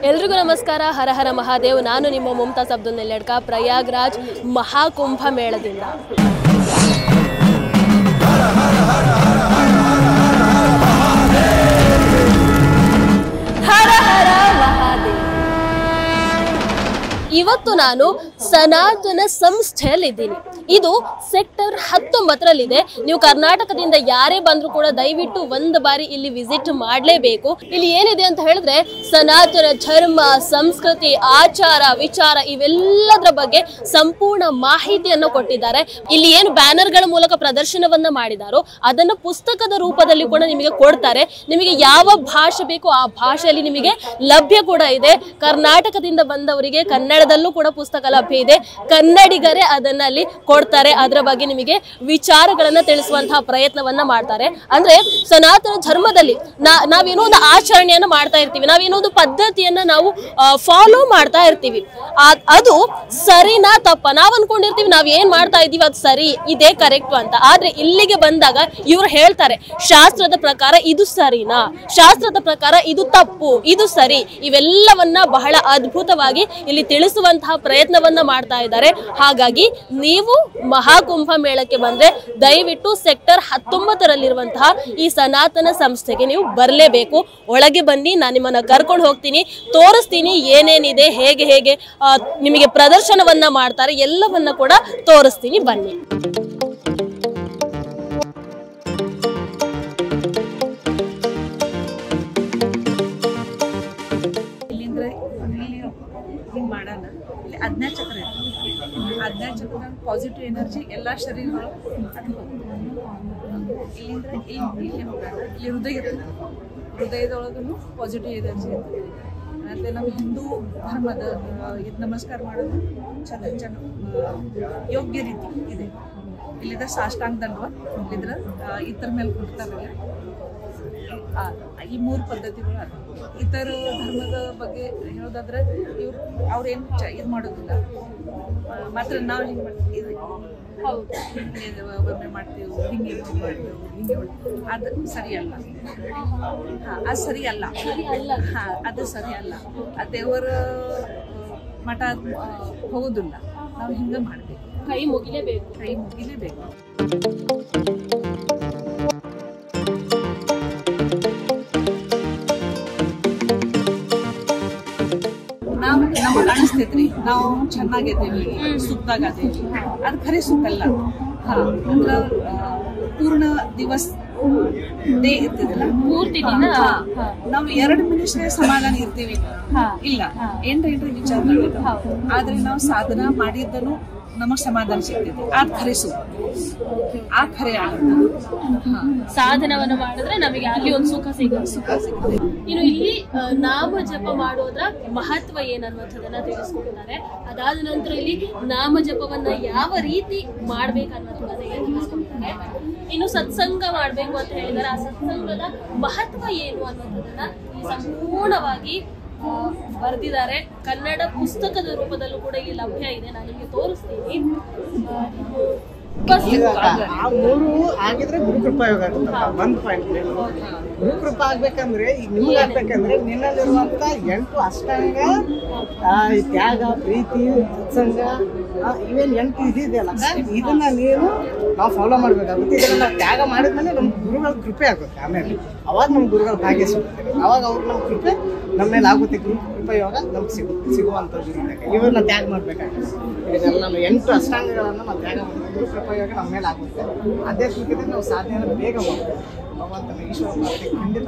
ಎಲ್ರಿಗೂ ನಮಸ್ಕಾರ. ಹರ ಹರ ಮಹಾದೇವ್. ನಾನು ನಿಮ್ಮ ಮುಮ್ತಾಜ್ ಅಬ್ದುಲ್ ನೆಲ್ಲೆಡ್ಕ, ಪ್ರಯಾಗ್ರಾಜ್ ಮಹಾಕುಂಭ ಮೇಳದಿಂದ. ಹರ ಹರ ಮಹಾದೇವ್. ಇವತ್ತು ನಾನು ಸನಾತನ ಸಂಸ್ಥೆಯಲ್ಲಿದ್ದೀನಿ. ಇದು ಸೆಕ್ಟರ್ 19ರಲ್ಲಿದೆ. ನೀವು ಕರ್ನಾಟಕದಿಂದ ಯಾರೇ ಬಂದರೂ ಕೂಡ ದಯವಿಟ್ಟು ಒಂದು ಬಾರಿ ಇಲ್ಲಿ ವಿಸಿಟ್ ಮಾಡಲೇಬೇಕು. ಇಲ್ಲಿ ಏನಿದೆ ಅಂತ ಹೇಳಿದ್ರೆ ಸನಾತನ ಧರ್ಮ, ಸಂಸ್ಕೃತಿ, ಆಚಾರ, ವಿಚಾರ ಇವೆಲ್ಲದರ ಬಗ್ಗೆ ಸಂಪೂರ್ಣ ಮಾಹಿತಿಯನ್ನು ಕೊಟ್ಟಿದ್ದಾರೆ. ಇಲ್ಲಿ ಏನು ಬ್ಯಾನರ್ಗಳ ಮೂಲಕ ಪ್ರದರ್ಶನವನ್ನ ಮಾಡಿದಾರೋ ಅದನ್ನು ಪುಸ್ತಕದ ರೂಪದಲ್ಲಿ ಕೂಡ ನಿಮಗೆ ಕೊಡ್ತಾರೆ. ನಿಮಗೆ ಯಾವ ಭಾಷೆ ಬೇಕು ಆ ಭಾಷೆಯಲ್ಲಿ ನಿಮಗೆ ಲಭ್ಯ ಕೂಡ ಇದೆ. ಕರ್ನಾಟಕದಿಂದ ಬಂದವರಿಗೆ ಕನ್ನಡದಲ್ಲೂ ಕೂಡ ಪುಸ್ತಕ ಲಭ್ಯ ಇದೆ. ಕನ್ನಡಿಗರೇ ಅದನ್ನ ಅಲ್ಲಿ ಕೊಡ್ತಾರೆ. ಅದರ ಬಗ್ಗೆ ನಿಮಗೆ ವಿಚಾರಗಳನ್ನ ತಿಳಿಸುವಂತಹ ಪ್ರಯತ್ನವನ್ನ ಮಾಡ್ತಾರೆ. ಅಂದ್ರೆ ಸನಾತನ ಧರ್ಮದಲ್ಲಿ ನಾವೇನೋ ಒಂದು ಆಚರಣೆಯನ್ನ ಮಾಡ್ತಾ ಇರ್ತೀವಿ, ನಾವೇನೋ ಒಂದು ಪದ್ಧತಿಯನ್ನ ನಾವು ಫಾಲೋ ಮಾಡ್ತಾ ಇರ್ತೀವಿ. ಅದು ಸರಿನಾ ತಪ್ಪ ನಾವು ಅನ್ಕೊಂಡಿರ್ತೀವಿ, ನಾವ್ ಏನ್ ಮಾಡ್ತಾ ಇದೀವಿ ಅದು ಸರಿ, ಇದೇ ಕರೆಕ್ಟ್ ಅಂತ. ಆದ್ರೆ ಇಲ್ಲಿಗೆ ಬಂದಾಗ ಇವ್ರು ಹೇಳ್ತಾರೆ ಶಾಸ್ತ್ರದ ಪ್ರಕಾರ ಇದು ಸರಿನಾ, ಶಾಸ್ತ್ರದ ಪ್ರಕಾರ ಇದು ತಪ್ಪು, ಇದು ಸರಿ, ಇವೆಲ್ಲವನ್ನ ಬಹಳ ಅದ್ಭುತವಾಗಿ ಇಲ್ಲಿ ತಿಳಿಸುವಂತಹ ಪ್ರಯತ್ನವನ್ನ ಮಾಡ್ತಾ ಇದ್ದಾರೆ. ಹಾಗಾಗಿ ನೀವು ಮಹಾಕುಂಭ ಮೇಳಕ್ಕೆ ಬಂದ್ರೆ ದಯವಿಟ್ಟು ಸೆಕ್ಟರ್ 19ರಲ್ಲಿರುವಂತಹ ಈ ಸನಾತನ ಸಂಸ್ಥೆಗೆ ನೀವು ಬರಲೇಬೇಕು. ಒಳಗೆ ಬನ್ನಿ, ನಾನು ನಿಮ್ಮನ್ನ ಕರ್ಕೊಂಡು ಹೋಗ್ತೀನಿ, ತೋರಿಸ್ತೀನಿ ಏನೇನಿದೆ, ಹೇಗೆ ಹೇಗೆ ನಿಮಗೆ ಪ್ರದರ್ಶನವನ್ನ ಮಾಡ್ತಾರೆ ಎಲ್ಲವನ್ನ ಕೂಡ ತೋರಿಸ್ತೀನಿ. ಬನ್ನಿ. ಅಜ್ಞಾ ಚಕ್ರ ಅಜ್ಞಾ ಚಕ್ರ ಪಾಸಿಟಿವ್ ಎನರ್ಜಿ ಎಲ್ಲ ಶರೀರಗಳು ಇಲ್ಲಿಂದ ಇಲ್ಲಿ ಹೋಗೋಣ. ಇಲ್ಲಿ ಹೃದಯದೊಳಗೂ ಪಾಸಿಟಿವ್ ಎನರ್ಜಿ ಇರ್ತದೆ. ಮತ್ತು ನಮ್ಮ ಹಿಂದೂ ಧರ್ಮದ ಇದು ನಮಸ್ಕಾರ ಮಾಡೋದು ಚೆನ್ನ ಯೋಗ್ಯ ರೀತಿ ಇದೆ. ಇಲ್ಲಿದ್ರೆ ಸಾಷ್ಟಾಂಗ ದಂಡವ, ಇಲ್ಲಿದ್ರೆ ಇತರ ಮೇಲೆ ಕೊಡ್ತಾರಲ್ಲ, ಈ 3 ಪದ್ಧತಿಗಳು ಅದ. ಇತರ ಧರ್ಮದ ಬಗ್ಗೆ ಹೇಳೋದಾದ್ರೆ ಅವ್ರೇನು ಇದು ಮಾಡೋದಿಲ್ಲ. ಮಾತ್ರ ನಾವು ಹಿಂಗೆ ಮಾಡ್ತೀವಿ, ಒಮ್ಮೆ ಮಾಡ್ತೀವಿ, ಹಿಂಗೆ ಮಾಡ್ತೀವಿ, ಹಿಂಗೆ ಮಾಡ್ತೀವಿ, ಅದು ಸರಿಯಲ್ಲ. ಅದು ಸರಿಯಲ್ಲ. ಅದು ಸರಿಯಲ್ಲ. ಆ ದೇವರ ಮಠ ಹೋಗೋದಿಲ್ಲ. ನಾವು ಹಿಂಗೆ ಮಾಡಬೇಕು, ಕೈ ಮುಗಿಲೇಬೇಕು. ನಮ್ಗೆ ಅನಿಸ್ತೈತ್ರಿ ನಾವು ಚೆನ್ನಾಗಿದ್ದೇವೆ, ಸುಖದಾಗದೇವಿ. ಅದು ಖರೆ ಸುಖ ಅಲ್ಲ. ಅಂದ್ರೆ ಪೂರ್ಣ ದಿವಸ ಡೇ ಇರ್ತದಲ್ಲ, ಪೂರ್ತಿ ದಿನ ನಾವು 2 ನಿಮಿಷ ಸಮಾಧಾನ ಇರ್ತೀವಿ. ಇಲ್ಲ, ಎಂಟು ವಿಚಾರ ಮಾಡ್ಬೇಕು. ಆದ್ರೆ ನಾವು ಸಾಧನ ಮಾಡಿದ್ದನು ನಮಗ್ ಸಮಾಧಾನ ಸಿಗ್ತೈತಿ. ಅದು ಖರೆ ಸುಖ, ಆ ಖರೆ ಸಾಧನವನ್ನು ಮಾಡಿದ್ರೆ ನಮಗೆ ಅಲ್ಲಿ ಒಂದು ಸುಖ ಸಿಗುತ್ತೆ. ಇನ್ನು ಇಲ್ಲಿ ನಾಮ ಜಪ ಮಾಡೋದ್ರ ಮಹತ್ವ ಏನನ್ನುವಂಥದ್ದನ್ನ ತಿಳಿಸ್ಕೊಡ್ತಾರೆ. ಅದಾದ ನಂತರ ಇಲ್ಲಿ ನಾಮ ಜಪವನ್ನ ಯಾವ ರೀತಿ ಮಾಡ್ಬೇಕನ್ನೋದನ್ನ ತಿಳಿಸ್ಕೊಡ್ತಾರೆ. ಇನ್ನು ಸತ್ಸಂಗ ಮಾಡ್ಬೇಕು ಅಂತ ಹೇಳಿದರೆ ಆ ಸತ್ಸಂಗದ ಮಹತ್ವ ಏನು ಅನ್ನೋದನ್ನ ಸಂಪೂರ್ಣವಾಗಿ ಬರೆದಿದ್ದಾರೆ. ಕನ್ನಡ ಪುಸ್ತಕದ ರೂಪದಲ್ಲೂ ಕೂಡ ಇಲ್ಲಿ ಲಭ್ಯ ಇದೆ. ನಾನು ನಿಮಗೆ ತೋರಿಸ್ತೀನಿ. ಆ 3 ಆಗಿದ್ರೆ ಗುರುಕೃಪಾ ಯೋಗ ಆಗುತ್ತಲ್ಲ. 1 ಪಾಯಿಂಟ್ ಗುರುಕೃಪಾ ಆಗ್ಬೇಕಂದ್ರೆ ಈಗ ನಿಮ್ಗೆ ಆಗ್ಬೇಕಂದ್ರೆ ನಿನ್ನಲ್ಲಿರುವಂತ 8 ಅಷ್ಟಾಂಗ, ತ್ಯಾಗ, ಪ್ರೀತಿ, ಸತ್ಸಂಗ, ಇವೇನ್ 8 ಇದೆಯಲ್ಲ, ಇದನ್ನ ನೀವು ನಾವು ಫಾಲೋ ಮಾಡ್ಬೇಕಾಗುತ್ತೆ. ಇದನ್ನ ನಾವು ತ್ಯಾಗ ಮಾಡಿದ್ಮೇಲೆ ನಮ್ ಗುರುಗಳ ಕೃಪೆ ಆಗುತ್ತೆ. ಆಮೇಲೆ ಅವಾಗ ನಮ್ ಗುರುಗಳ ಭಾಗ್ಯ ಸಿಗುತ್ತೆ. ಅವಾಗ ಅವ್ರು ನಮ್ ಕೃಪೆ ನಮ್ಮ ಮೇಲೆ ಆಗುತ್ತೆ. ಗುರುಕೃಪಾ ಯೋಗ ನಮ್ಗೆ ಸಿಗುವಂಥದ್ದು. ಇವನ್ನ ತ್ಯಾಗ ಮಾಡ್ಬೇಕಾಗುತ್ತೆ. ಇದನ್ನೆಲ್ಲ ನಾವು 8 ಅಷ್ಟಾಂಗಗಳನ್ನ ನಾವು ತ್ಯಾಗ ಮಾಡ್ಬೇಕು. ಗುರುಕೃಪಾ ಯೋಗ ನಮ್ಮ ಮೇಲೆ ಆಗುತ್ತೆ. ಅದೇ ರೀತಿಯಲ್ಲಿ ನಾವು ಸಾಧನೆಯನ್ನು ಬೇಗ ಮಾಡ್ಬೇಕು. ಭಗವಂತನ ಈಶ್ವರ ಖಂಡಿತ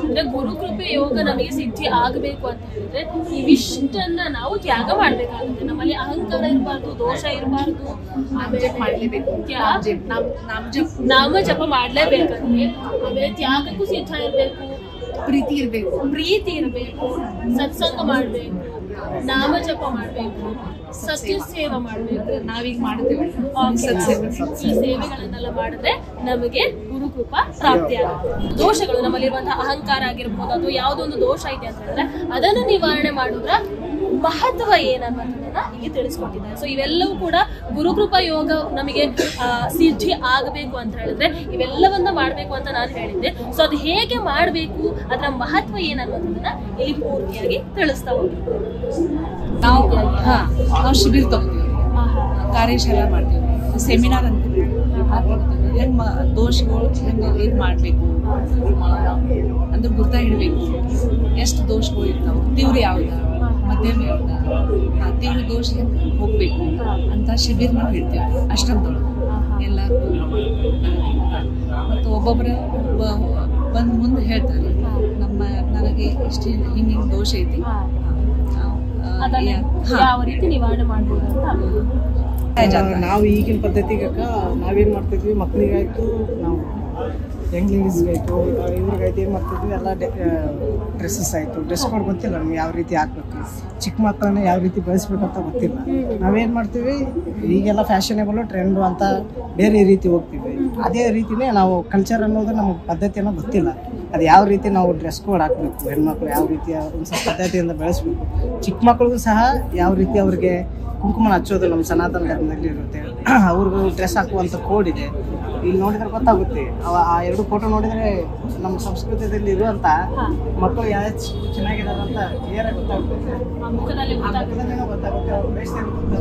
ಅಂದ್ರೆ ಗುರುಕೃಪೆ ಯೋಗ ನಮಗೆ ಸಿದ್ಧಿ ಆಗಬೇಕು ಅಂತ ಹೇಳಿದ್ರೆ ಇವಿಷ್ಟನ್ನ ನಾವು ತ್ಯಾಗ ಮಾಡ್ಬೇಕಾಗುತ್ತೆ. ನಮ್ಮಲ್ಲಿ ಅಹಂಕಾರ ಇರಬಾರ್ದು, ದೋಷ ಇರಬಾರ್ದು, ನಾಮ ಜಪ ಮಾಡ್ಲೇಬೇಕಂದ್ರೆ, ಆಮೇಲೆ ತ್ಯಾಗಕ್ಕೂ ಸಿದ್ಧ ಇರ್ಬೇಕು, ಪ್ರೀತಿ ಇರ್ಬೇಕು, ಸತ್ಸಂಗ ಮಾಡ್ಬೇಕು, ನಾಮ ಜಪ ಮಾಡ್ಬೇಕು, ಸತ್ಯ ಸೇವೆ ಮಾಡ್ಬೇಕು. ನಾವೀಗ ಮಾಡ್ತೇವೆ ಈ ಸೇವೆಗಳನ್ನೆಲ್ಲ ಮಾಡಿದ್ರೆ ನಮಗೆ ಗುರುಕೃಪೆ ಗುರುಕೃಪಾ ಪ್ರಾಪ್ತಿಯಾಗುತ್ತೆ. ದೋಷಗಳು ನಮ್ಮಲ್ಲಿರುವಂತಹ ಅಹಂಕಾರ ಆಗಿರ್ಬೋದು ಅಥವಾ ಯಾವುದೋ ಒಂದು ದೋಷ ಇದೆ ಅಂತ ಹೇಳಿದ್ರೆ ಅದನ್ನು ನಿವಾರಣೆ ಮಾಡೋದ್ರ ಮಹತ್ವ ಏನನ್ನೋದನ್ನ ಇಲ್ಲಿ ತಿಳಿಸ್ಕೊಟ್ಟಿದ್ದಾರೆ. ಸೊ ಇವೆಲ್ಲವೂ ಕೂಡ ಗುರುಕೃಪಾ ಯೋಗ ನಮಗೆ ಸಿದ್ಧಿ ಆಗಬೇಕು ಅಂತ ಹೇಳಿದ್ರೆ ಇವೆಲ್ಲವನ್ನ ಮಾಡ್ಬೇಕು ಅಂತ ನಾನು ಹೇಳಿದ್ದೆ. ಸೊ ಅದು ಹೇಗೆ ಮಾಡ್ಬೇಕು, ಅದರ ಮಹತ್ವ ಏನನ್ನೋದನ್ನ ಇಲ್ಲಿ ಪೂರ್ತಿಯಾಗಿ ತಿಳಿಸ್ತಾ ಹೋಗ್ತೀವಿ. ನಾವು ಶಿಬಿರ ತಗೋತೀವಿ, ಕಾರ್ಯಶಾಲೆ ಮಾಡ್ತೀವಿ, ಸೆಮಿನಾರ್ ಅಂತ ಹೆಂಗ್ ದೋಷಗಳು ಹೆಂಗೆ ಇದು ಮಾಡಬೇಕು ಅಂದ್ರೆ ಗುರ್ತ ಹಿಡಬೇಕು. ಎಷ್ಟು ದೋಷಗಳು ಇರ್ತಾವೆ, ತೀವ್ರ ಯಾವ್ದ, ಮಧ್ಯಮ ಯಾವ್ದ, ತೀವ್ರ ದೋಷ ಹೆಂಗೆ ಹೋಗ್ಬೇಕು ಅಂತ ಶಿಬಿರ ನಾವು ಹೇಳ್ತೇವೆ. ಅಷ್ಟೊಂದೊಳಗೆ ಎಲ್ಲರೂ ಮತ್ತು ಒಬ್ಬೊಬ್ಬರ ಬಂದು ಮುಂದೆ ಹೇಳ್ತಾರೆ, ನನಗೆ ಇಷ್ಟು ಹಿಂಗೆ ದೋಷ ಐತಿ, ಯಾವ ರೀತಿ ನಿವಾರಣೆ ಮಾಡ್ಬೋದು ಅಂತ. ನಾವು ಈಗಿನ ಪದ್ಧತಿಗೆ ನಾವೇನ್ ಮಾಡ್ತಿದ್ವಿ, ಮಕ್ಕಳಿಗಾಯ್ತು, ನಾವು ಯಂಗ್ ಲೇಡೀಸ್ಗಾಯ್ತು, ಇವ್ರಿಗಾಯ್ತು ಏನು ಮಾಡ್ತಿದ್ವಿ, ಎಲ್ಲ ಡ್ರೆಸ್ಸಸ್ ಆಯಿತು, ಡ್ರೆಸ್ ಕೋಡ್ ಗೊತ್ತಿಲ್ಲ ನಮ್ಗೆ ಯಾವ ರೀತಿ ಹಾಕ್ಬೇಕು, ಚಿಕ್ಕ ಮಕ್ಕಳನ್ನ ಯಾವ ರೀತಿ ಬೆಳೆಸ್ಬೇಕಂತ ಗೊತ್ತಿಲ್ಲ. ನಾವೇನು ಮಾಡ್ತೀವಿ, ಈಗೆಲ್ಲ ಫ್ಯಾಷನೇಬಲು ಟ್ರೆಂಡು ಅಂತ ಬೇರೆ ರೀತಿ ಹೋಗ್ತೀವಿ. ಅದೇ ರೀತಿಯೇ ನಾವು ಕಲ್ಚರ್ ಅನ್ನೋದು ನಮಗೆ ಪದ್ಧತಿ ಅನ್ನೋ ಗೊತ್ತಿಲ್ಲ. ಅದು ಯಾವ ರೀತಿ ನಾವು ಡ್ರೆಸ್ ಕೋಡ್ ಹಾಕಬೇಕು, ಹೆಣ್ಮಕ್ಳು ಯಾವ ರೀತಿ ಒಂದು ಸ್ವಲ್ಪ ಪದ್ಧತಿಯಿಂದ ಬೆಳೆಸ್ಬೇಕು, ಚಿಕ್ಕ ಮಕ್ಳಿಗೂ ಸಹ ಯಾವ ರೀತಿ ಅವ್ರಿಗೆ ಕುಂಕುಮ ಹಚ್ಚೋದು ನಮ್ಮ ಸನಾತನ ಧರ್ಮದಲ್ಲಿ ಇರುತ್ತೆ. ಅವ್ರಿಗೂ ಡ್ರೆಸ್ ಹಾಕುವಂಥ ಕೋಡ್ ಇದೆ. ಇಲ್ಲಿ ನೋಡಿದ್ರೆ ಗೊತ್ತಾಗುತ್ತೆ. ಆ ಎರಡು ಫೋಟೋ ನೋಡಿದರೆ ನಮ್ಮ ಸಂಸ್ಕೃತದಲ್ಲಿ ಇರುವಂಥ ಮಕ್ಕಳು ಯಾವ ಚೆನ್ನಾಗಿದ್ದಾರೆ ಅಂತ ಕ್ಲಿಯರ್ ಗೊತ್ತಾಗುತ್ತೆ.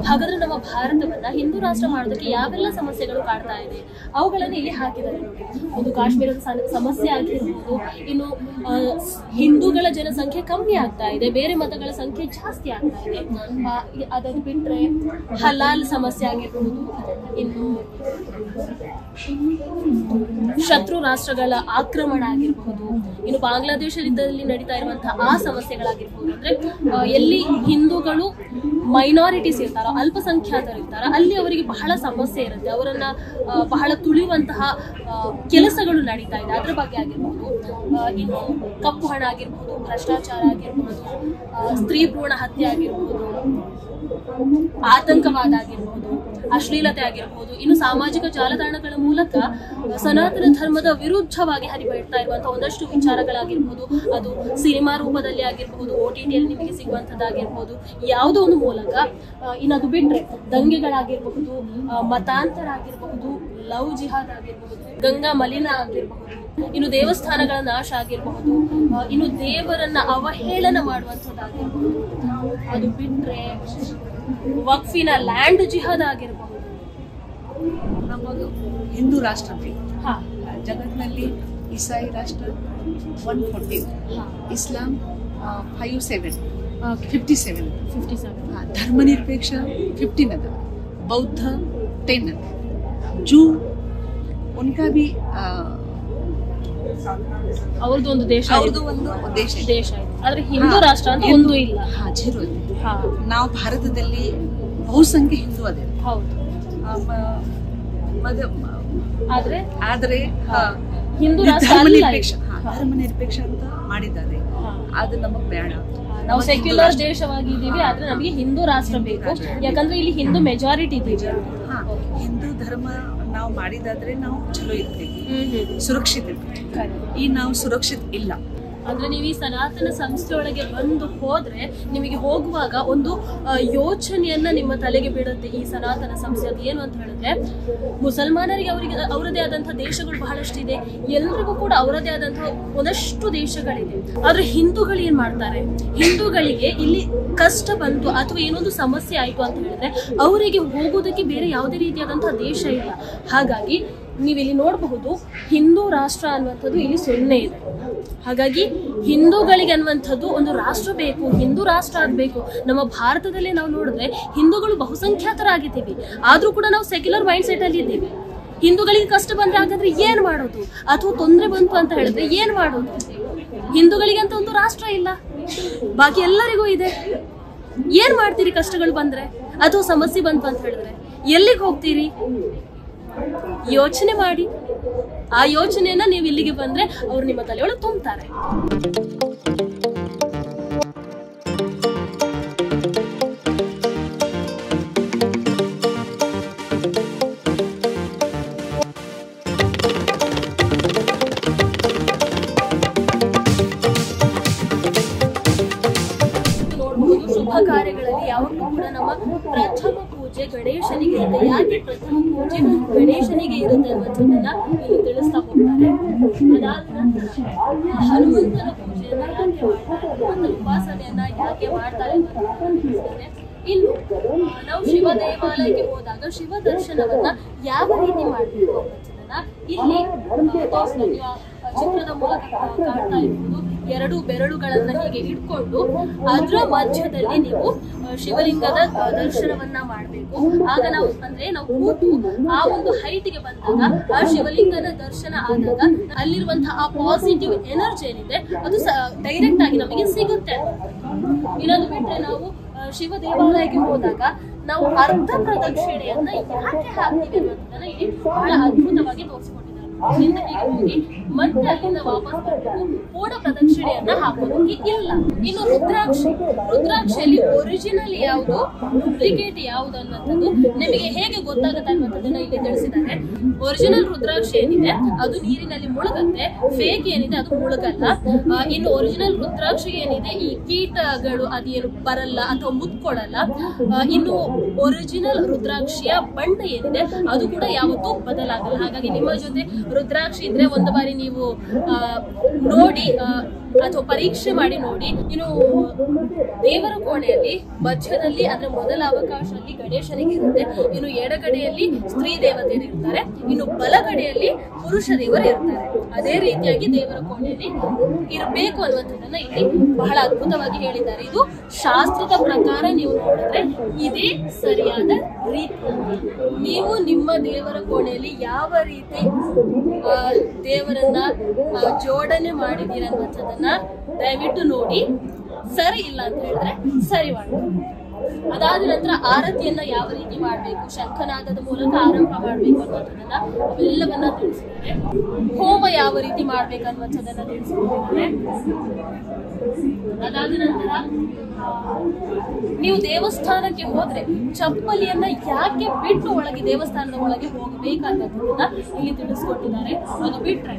ಹಾಗಾದ್ರೆ ನಮ್ಮ ಭಾರತವನ್ನ ಹಿಂದೂ ರಾಷ್ಟ್ರ ಮಾಡೋದಕ್ಕೆ ಯಾವೆಲ್ಲ ಸಮಸ್ಯೆಗಳು ಕಾಡ್ತಾ ಇದೆ ಅವುಗಳನ್ನು ಇಲ್ಲಿ ಹಾಕಿದ್ದಾರೆ. ಒಂದು ಕಾಶ್ಮೀರದ ಸಮಸ್ಯೆ ಆಗಿರ್ಬೋದು, ಇನ್ನು ಹಿಂದೂಗಳ ಜನಸಂಖ್ಯೆ ಕಮ್ಮಿ ಆಗ್ತಾ ಇದೆ, ಬೇರೆ ಮತಗಳ ಸಂಖ್ಯೆ ಜಾಸ್ತಿ ಆಗ್ತಾ ಇದೆ. ಅದನ್ನು ಬಿಟ್ರೆ ಹಲಾಲ್ ಸಮಸ್ಯೆ ಆಗಿರ್ಬೋದು, ಇನ್ನು ಶತ್ರು ರಾಷ್ಟ್ರಗಳ ಆಕ್ರಮಣ ಆಗಿರಬಹುದು, ಇನ್ನು ಬಾಂಗ್ಲಾದೇಶದಲ್ಲಿ ನಡೀತಾ ಇರುವಂತಹ ಆ ಸಮಸ್ಯೆಗಳಾಗಿರ್ಬೋದು. ಅಂದ್ರೆ ಎಲ್ಲಿ ಹಿಂದೂಗಳು ಮೈನಾರಿಟೀಸ್ ಇರ್ತಾರೋ, ಅಲ್ಪಸಂಖ್ಯಾತರು ಇರ್ತಾರೋ, ಅಲ್ಲಿ ಅವರಿಗೆ ಬಹಳ ಸಮಸ್ಯೆ ಇರುತ್ತೆ. ಅವರನ್ನ ಬಹಳ ತುಳಿಯುವಂತಹ ಕೆಲಸಗಳು ನಡೀತಾ ಇದೆ, ಅದ್ರ ಬಗ್ಗೆ ಆಗಿರ್ಬೋದು. ಇನ್ನು ಕಪ್ಪು ಹಣ ಆಗಿರ್ಬೋದು, ಭ್ರಷ್ಟಾಚಾರ ಆಗಿರ್ಬೋದು, ಸ್ತ್ರೀ ಭ್ರೂಣ ಹತ್ಯೆ ಆಗಿರ್ಬೋದು, ಆತಂಕವಾದ ಆಗಿರ್ಬೋದು, ಅಶ್ಲೀಲತೆ ಆಗಿರ್ಬೋದು, ಇನ್ನು ಸಾಮಾಜಿಕ ಜಾಲತಾಣಗಳ ಮೂಲಕ ಸನಾತನ ಧರ್ಮದ ವಿರುದ್ಧವಾಗಿ ಹರಿಬಿಡ್ತಾ ಇರುವಂತಹ ಒಂದಷ್ಟು ವಿಚಾರಗಳಾಗಿರ್ಬೋದು, ಅದು ಸಿನಿಮಾ ರೂಪದಲ್ಲಿ ಆಗಿರ್ಬೋದು, OTT ಯಲ್ಲಿ ನಿಮಗೆ ಸಿಗುವಂಥದ್ದಾಗಿರ್ಬೋದು, ಯಾವುದೋ ಒಂದು ಮೂಲಕ. ಇನ್ನು ಅದು ಬಿಟ್ರೆ ದಂಗೆಗಳಾಗಿರ್ಬಹುದು, ಮತಾಂತರ ಆಗಿರಬಹುದು, ಲವ್ ಜಿಹಾದ್ ಆಗಿರಬಹುದು, ಗಂಗಾ ಮಲಿನ ಆಗಿರಬಹುದು, ಇನ್ನು ದೇವಸ್ಥಾನಗಳ ನಾಶ ಆಗಿರಬಹುದು, ಇನ್ನು ದೇವರನ್ನ ಅವಹೇಳನ ಮಾಡುವಂಥದ್ದಾಗಿರ್ಬಹುದು, ಅದು ಬಿಟ್ರೆ ವಕ್ಫಿನ ಲ್ಯಾಂಡ್ ಜಿಹಾದ್ ಆಗಿರಬಹುದು. ನಮ್ಮದು ಹಿಂದೂ ರಾಷ್ಟ್ರ ಬೇಕು. ಜಗತ್ತಿನಲ್ಲಿ ಇಸಾಯಿ ರಾಷ್ಟ್ರ 114, ಇಸ್ಲಾಂ 57, ಧರ್ಮ ನಿರಪೇಕ್ಷ 15 ಅದ, ಬೌದ್ಧ 10 ಅದ, ಜೂ ಉನ್ಕಾ ಬಿ ಅವ್ರದ್ದು ಒಂದು ದೇಶ, ಅವ್ರದ್ದು ಒಂದು ದೇಶ ಇದೆ. ಆದ್ರೆ ಹಿಂದೂ ರಾಷ್ಟ್ರ ಅಂತ ಒಂದು ಇಲ್ಲ. ಜೀರೋ ಇದೆ. ನಾವು ಭಾರತದಲ್ಲಿ ಬಹುಸಂಖ್ಯೆ ಹಿಂದೂ ಅದೇ. ಹೌದು. ಆದ್ರೆ ಹಿಂದೂ ಧರ್ಮ ನಿರಪೇಕ್ಷ ಅಂತ ಮಾಡಿದ್ದಾರೆ. ಅದು ನಮಗ್ ಬೇಡ. ನಾವು ಸೆಕ್ಯುಲರ್ ದೇಶವಾಗಿದ್ದೀವಿ, ಆದ್ರೆ ನಮಗೆ ಹಿಂದೂ ರಾಷ್ಟ್ರ ಬೇಕು. ಯಾಕಂದ್ರೆ ಇಲ್ಲಿ ಹಿಂದೂ ಮೆಜಾರಿಟಿ ಇದೆ. ಹಿಂದೂ ಧರ್ಮ ನಾವು ಮಾಡಿದಾದ್ರೆ ನಾವು ಚಲೋ ಇರ್ತೀವಿ, ಸುರಕ್ಷಿತ ಇರ್ತೀವಿ. ಈ ನಾವು ಸುರಕ್ಷಿತ ಇಲ್ಲ. ಅಂದ್ರೆ ನೀವು ಈ ಸನಾತನ ಸಂಸ್ಥೆಯೊಳಗೆ ಬಂದು ಹೋದ್ರೆ ನಿಮಗೆ ಹೋಗುವಾಗ ಒಂದು ಯೋಚನೆಯನ್ನ ನಿಮ್ಮ ತಲೆಗೆ ಬಿಡುತ್ತೆ ಈ ಸನಾತನ ಸಂಸ್ಥೆ. ಅದು ಏನು ಅಂತ ಹೇಳಿದ್ರೆ, ಮುಸಲ್ಮಾನರಿಗೆ ಅವರದೇ ಆದಂತಹ ದೇಶಗಳು ಬಹಳಷ್ಟು ಇದೆ, ಎಲ್ರಿಗೂ ಕೂಡ ಅವರದೇ ಆದಂತಹ ಒಂದಷ್ಟು ದೇಶಗಳಿದೆ. ಆದ್ರೆ ಹಿಂದೂಗಳು ಏನ್ ಮಾಡ್ತಾರೆ, ಹಿಂದೂಗಳಿಗೆ ಇಲ್ಲಿ ಕಷ್ಟ ಬಂತು ಅಥವಾ ಏನೊಂದು ಸಮಸ್ಯೆ ಆಯ್ತು ಅಂತ ಹೇಳಿದ್ರೆ ಅವರಿಗೆ ಹೋಗೋದಕ್ಕೆ ಬೇರೆ ಯಾವುದೇ ರೀತಿಯಾದಂತಹ ದೇಶ ಇಲ್ಲ. ಹಾಗಾಗಿ ನೀವಿಲ್ಲಿ ನೋಡಬಹುದು, ಹಿಂದೂ ರಾಷ್ಟ್ರ ಅನ್ನುವಂಥದ್ದು ಇಲ್ಲಿ 0 ಇದೆ. ಹಾಗಾಗಿ ಹಿಂದೂಗಳಿಗೆ ಅನ್ನುವಂಥದ್ದು ಒಂದು ರಾಷ್ಟ್ರ ಬೇಕು, ಹಿಂದೂ ರಾಷ್ಟ್ರ ಆಗಬೇಕು. ನಮ್ಮ ಭಾರತದಲ್ಲಿ ನಾವು ನೋಡಿದ್ರೆ ಹಿಂದೂಗಳು ಬಹುಸಂಖ್ಯಾತರಾಗಿದ್ದೀವಿ, ಆದ್ರೂ ಕೂಡ ನಾವು ಸೆಕ್ಯುಲರ್ ಮೈಂಡ್ ಸೆಟ್ ಅಲ್ಲಿ ಇದ್ದೀವಿ. ಹಿಂದೂಗಳಿಗೆ ಕಷ್ಟ ಬಂದ್ರೆ ಹಾಗಾದ್ರೆ ಏನ್ ಮಾಡೋದು, ಅಥವಾ ತೊಂದರೆ ಬಂತು ಅಂತ ಹೇಳಿದ್ರೆ ಏನ್ ಮಾಡೋದು? ಹಿಂದೂಗಳಿಗೆ ಅಂತ ಒಂದು ರಾಷ್ಟ್ರ ಇಲ್ಲ, ಬಾಕಿ ಎಲ್ಲರಿಗೂ ಇದೆ. ಏನ್ ಮಾಡ್ತೀರಿ ಕಷ್ಟಗಳು ಬಂದ್ರೆ ಅಥವಾ ಸಮಸ್ಯೆ ಬಂತು ಅಂತ ಹೇಳಿದ್ರೆ? ಎಲ್ಲಿಗೆ ಹೋಗ್ತೀರಿ? ಯೋಚನೆ ಮಾಡಿ. ಆ ಯೋಚನೆಯನ್ನ ನೀವು ಇಲ್ಲಿಗೆ ಬಂದ್ರೆ ಅವ್ರು ನಿಮ್ಮ ತಲೆಯೊಳಗೆ ತುಂಬ್ತಾರೆ. ಕಾರ್ಯಗಳಲ್ಲಿ ಯಾವಾಗಲೂ ಕೂಡ ನಮ್ಮ ಪ್ರಥಮ ಪೂಜೆ ಗಣೇಶನಿಗೆ ಇರುತ್ತೆ. ಯಾಕೆ ಪ್ರಥಮ ಪೂಜೆ ಗಣೇಶನಿಗೆ ಇರುತ್ತೆ ಅನ್ನೋದನ್ನ ಇಲ್ಲಿ ತಿಳಿಸ್ತಾ ಹೋಗ್ತಾರೆ. ಅದಾದ ನಂತರ ಹನುಮಂತನ ಪೂಜೆಯನ್ನ ಯಾಕೆ ಮಾಡ್ತಾರೆ, ಹನುಮಂತ ಉಪಾಸನೆಯನ್ನ ಯಾಕೆ ಮಾಡ್ತಾರೆ ಅನ್ನೋದನ್ನ ತಿಳಿಸ್ತಾರೆ. ಇನ್ನು ನಾವು ಶಿವ ದೇವಾಲಯಕ್ಕೆ ಹೋದಾಗ ಶಿವ ದರ್ಶನವನ್ನ ಯಾವ ರೀತಿ ಮಾಡಬೇಕು ಅನ್ನೋದನ್ನ ಇಲ್ಲಿ ಚಿತ್ರದ ಮೂಲಕ ಕಾಣ್ತಾ ಇರ್ಬೋದು. 2 ಬೆರಳುಗಳನ್ನ ಹೀಗೆ ಇಟ್ಕೊಂಡು ಅದರ ಮಧ್ಯದಲ್ಲಿ ನೀವು ಶಿವಲಿಂಗದ ದರ್ಶನವನ್ನ ಮಾಡಬೇಕು. ಆಗ ನಾವು ಕೂತು ಆ ಒಂದು ಹೈಟ್ಗೆ ಬಂದಾಗ ಆ ಶಿವಲಿಂಗದ ದರ್ಶನ ಆದಾಗ ಅಲ್ಲಿರುವಂತಹ ಆ ಪಾಸಿಟಿವ್ ಎನರ್ಜಿ ಏನಿದೆ ಅದು ಡೈರೆಕ್ಟ್ ಆಗಿ ನಮಗೆ ಸಿಗುತ್ತೆ. ಇನ್ನೊಂದು ಬಿಟ್ರೆ ನಾವು ಶಿವ ದೇವಾಲಯಕ್ಕೆ ಹೋದಾಗ ನಾವು ಅರ್ಧ ಪ್ರದಕ್ಷಿಣೆಯನ್ನ ಯಾಕೆ ಹಾಕ್ತೀವಿ ಅನ್ನೋದನ್ನ ಇಲ್ಲಿ ಬಹಳ ಅದ್ಭುತವಾಗಿ ತೋರಿಸ್ಕೊಂಡಿದ್ದಾರೆ. ಅಲ್ಲಿಂದ ಹೀಗೆ ಹೋಗಿ ಮತ್ತೆ ಅಲ್ಲಿಂದ ವಾಪಸ್ ಬರಬೇಕು, ಪೂರ್ಣ ಪ್ರದಕ್ಷಿಣೆಯನ್ನ ಹಾಕೋದಕ್ಕೆ ಇಲ್ಲ. ಇನ್ನು ರುದ್ರಾಕ್ಷಿಯಲ್ಲಿ ಒರಿಜಿನಲ್ ಯಾವುದು ಡೂಪ್ಲಿಕೇಟ್ ಯಾವುದು ಅನ್ನೋದು ನಿಮಗೆ ಹೇಗೆ ಗೊತ್ತಾಗುತ್ತೆ ಅನ್ನೋದನ್ನ ಇಲ್ಲಿ ತಿಳಿಸಿದ್ದಾರೆ. ಒರಿಜಿನಲ್ ರುದ್ರಾಕ್ಷಿ ಏನಿದೆ ಅದು ನೀರಿನಲ್ಲಿ ಮುಳುಗುತ್ತೆ, ಫೇಕ್ ಏನಿದೆ ಅದು ಮುಳುಗಲ್ಲ. ಇನ್ನು ಒರಿಜಿನಲ್ ರುದ್ರಾಕ್ಷಿ ಏನಿದೆ ಈ ಕೀಟಗಳು ಅದೇನು ಬರಲ್ಲ ಅಥವಾ ಮುತ್ಕೊಳ್ಳಲ್ಲ. ಇನ್ನು ಒರಿಜಿನಲ್ ರುದ್ರಾಕ್ಷಿಯ ಬಣ್ಣ ಏನಿದೆ ಅದು ಕೂಡ ಯಾವತ್ತೂ ಬದಲಾಗಲ್ಲ. ಹಾಗಾಗಿ ನಿಮ್ಮ ಜೊತೆ ರುದ್ರಾಕ್ಷಿ ಇದ್ರೆ ಒಂದು ಬಾರಿ ನೀವು ನೋಡಿ ಅಥವಾ ಪರೀಕ್ಷೆ ಮಾಡಿ ನೋಡಿ. ಇನ್ನು ದೇವರ ಕೋಣೆಯಲ್ಲಿ ಮಧ್ಯದಲ್ಲಿ ಅದರ ಮೊದಲ ಅವಕಾಶದಲ್ಲಿ ಗಣೇಶನಿಗೆ ಇರುತ್ತೆ. ಇನ್ನು ಎಡಗಡೆಯಲ್ಲಿ ಸ್ತ್ರೀ ದೇವತೆಯರು ಇರ್ತಾರೆ, ಇನ್ನು ಬಲಗಡೆಯಲ್ಲಿ ಪುರುಷ ದೇವರು ಇರ್ತಾರೆ. ಅದೇ ರೀತಿಯಾಗಿ ದೇವರ ಕೋಣೆಯಲ್ಲಿ ಇರಬೇಕು ಅನ್ನುವಂಥದ್ದನ್ನ ಇಲ್ಲಿ ಬಹಳ ಅದ್ಭುತವಾಗಿ ಹೇಳಿದ್ದಾರೆ. ಇದು ಶಾಸ್ತ್ರದ ಪ್ರಕಾರ ನೀವು ನೋಡಿದ್ರೆ ಇದೇ ಸರಿಯಾದ ರೀತಿ. ನೀವು ನಿಮ್ಮ ದೇವರ ಕೋಣೆಯಲ್ಲಿ ಯಾವ ರೀತಿ ದೇವರನ್ನ ಜೋಡಣೆ ಮಾಡಿದ್ದೀರ ಅನ್ನುವಂಥದ್ದನ್ನ ದಯವಿಟ್ಟು ನೋಡಿ. ಸರಿ ಇಲ್ಲ ಅಂತ ಹೇಳಿದ್ರೆ ಸರಿ ಮಾಡಿ. ಅದಾದ ನಂತರ ಆರತಿಯನ್ನ ಯಾವ ರೀತಿ ಮಾಡಬೇಕು, ಶಂಖನಾದದ ಮೂಲಕ ಆರಂಭ ಮಾಡಬೇಕು ಅನ್ನುವಂಥದ್ದನ್ನ ಅವೆಲ್ಲವನ್ನ ತಿಳಿಸಿದ್ದಾರೆ. ಹೋಮ ಯಾವ ರೀತಿ ಮಾಡ್ಬೇಕನ್ನುವಂಥದ್ದನ್ನ ತಿಳಿಸಿದ್ದಾರೆ. ಅದಾದ ನಂತರ ನೀವು ದೇವಸ್ಥಾನಕ್ಕೆ ಹೋದ್ರೆ ಚಪ್ಪಲಿಯನ್ನ ಯಾಕೆ ಬಿಟ್ಟು ಒಳಗೆ ದೇವಸ್ಥಾನದ ಒಳಗೆ ಹೋಗಬೇಕನ್ನೋದನ್ನ ಇಲ್ಲಿ ತಿಳಿಸ್ಕೊಟ್ಟಿದ್ದಾರೆ. ಅದು ಬಿಟ್ರೆ